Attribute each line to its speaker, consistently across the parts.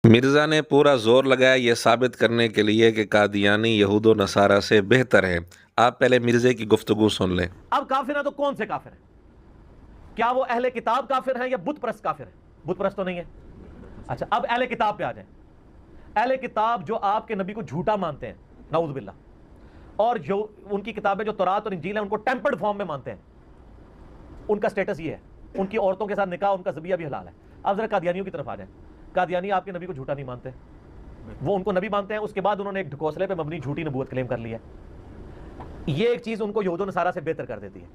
Speaker 1: مرزا نے پورا زور لگایا یہ ثابت کرنے کے لیے کہ قادیانی یہود و نصارہ سے بہتر ہے۔ آپ پہلے مرزے کی گفتگو سن لیں۔
Speaker 2: اب کافر ہیں تو کون سے کافر ہیں؟ کیا وہ اہل کتاب کافر ہیں یا بت پرست کافر ہیں؟ بت پرست تو نہیں ہے۔ اچھا، اب اہل کتاب پہ آ جائیں۔ اہل کتاب جو آپ کے نبی کو جھوٹا مانتے ہیں، نعوذ باللہ، اور جو ان کی کتابیں جو تورات اور انجیل ہیں ان کو ٹیمپرڈ فارم میں مانتے ہیں، ان کا سٹیٹس یہ ہے، ان کی عورتوں کے ساتھ نکاح، ان کا ذبیحہ بھی حلال ہے۔ اب ذرا قادیانیوں کی طرف آ جائیں۔ قادیانی آپ کے نبی کو جھوٹا نہیں مانتے، وہ ان کو نبی مانتے ہیں، اس کے بعد انہوں نے ایک ڈھکوسلے پہ مبنی جھوٹی نبوت کلیم کر لی ہے۔ یہ ایک چیز ان کو یہود و نصارہ سے بہتر کر دیتی ہے۔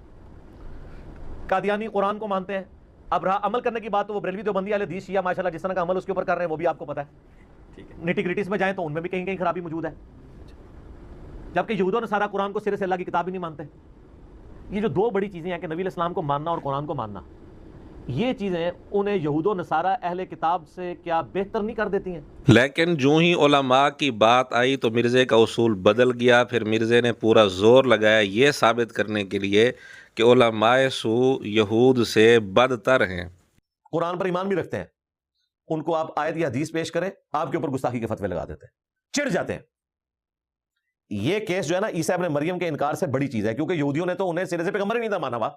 Speaker 2: قادیانی قرآن کو مانتے ہیں۔ اب رہا عمل کرنے کی بات، تو وہ بریلوی دیوبندی اہل حدیث شیعہ ماشاءاللہ جس طرح کا عمل اس کے اوپر کر رہے ہیں وہ بھی آپ کو پتہ ہے۔ نٹی گریٹیز میں جائیں تو ان میں بھی کہیں کہیں خرابی موجود ہے، جبکہ یہود و نصارہ قرآن کو سرے سے اللہ کی کتاب ہی نہیں مانتے۔ یہ جو دو بڑی چیزیں ہیں کہ نبی علیہ السلام کو ماننا اور قرآن کو ماننا، یہ چیزیں انہیں یہود و نصارہ اہل کتاب سے کیا بہتر نہیں کر دیتی ہیں؟
Speaker 1: لیکن جو ہی علماء کی بات آئی تو مرزے کا اصول بدل گیا۔ پھر مرزے نے پورا زور لگایا یہ ثابت کرنے کے لیے کہ علماء سو یہود سے بدتر ہیں۔
Speaker 2: قرآن پر ایمان بھی رکھتے ہیں، ان کو آپ آیت یا حدیث پیش کریں، آپ کے اوپر گستاخی کے فتوے لگا دیتے ہیں، چڑ جاتے ہیں۔ یہ کیس جو ہے نا عیسیٰ ابن مریم کے انکار سے بڑی چیز ہے، کیونکہ یہودیوں نے تو انہیں سرے سے پیغمبر ہی نہیں تھا مانا ہوا۔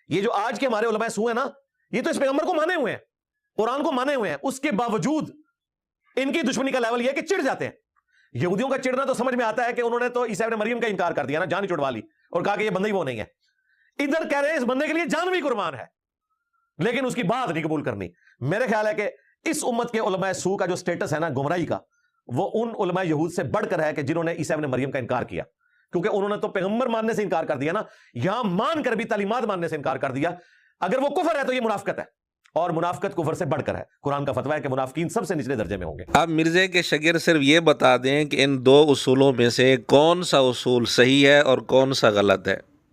Speaker 2: یہ جو آج کے ہمارے علماء سو ہیں نا، یہ تو اس پیغمبر کو مانے ہوئے ہیں، قرآن کو مانے ہوئے ہیں، اس کے باوجود ان کی دشمنی کا لیول یہ ہے کہ چڑ جاتے ہیں۔ یہودیوں کا چڑنا تو سمجھ میں آتا ہے کہ انہوں نے تو عیسیٰ ابن مریم کا انکار کر دیا نا، جان ہی چھڑوا لی اور کہا کہ یہ بندہ ہی وہ نہیں ہے۔ ادھر کہہ رہے ہیں اس بندے کے لیے جان بھی قربان ہے، لیکن اس کی بات نہیں قبول کرنی۔ میرے خیال ہے کہ اس امت کے علماء سو کا جو سٹیٹس ہے نا گمراہی کا، وہ ان علماء یہود سے بڑھ کر ہے کہ جنہوں نے عیسیٰ ابن مریم کا انکار کیا، کیونکہ انہوں نے تو پیغمبر ماننے سے انکار کر دیا نا، یہاں مان کر بھی تعلیمات ماننے سے انکار کر دیا۔ اگر وہ کفر ہے تو یہ منافقت ہے، اور منافقت کفر سے بڑھ کر ہے۔ قرآن کا فتویٰ ہے کہ منافقین سب سے نچلے درجے میں ہوں گے۔
Speaker 1: اب مرزے کے شاگرد صرف یہ بتا دیں کہ ان دو اصولوں میں سے کون سا اصول صحیح ہے اور کون سا غلط ہے۔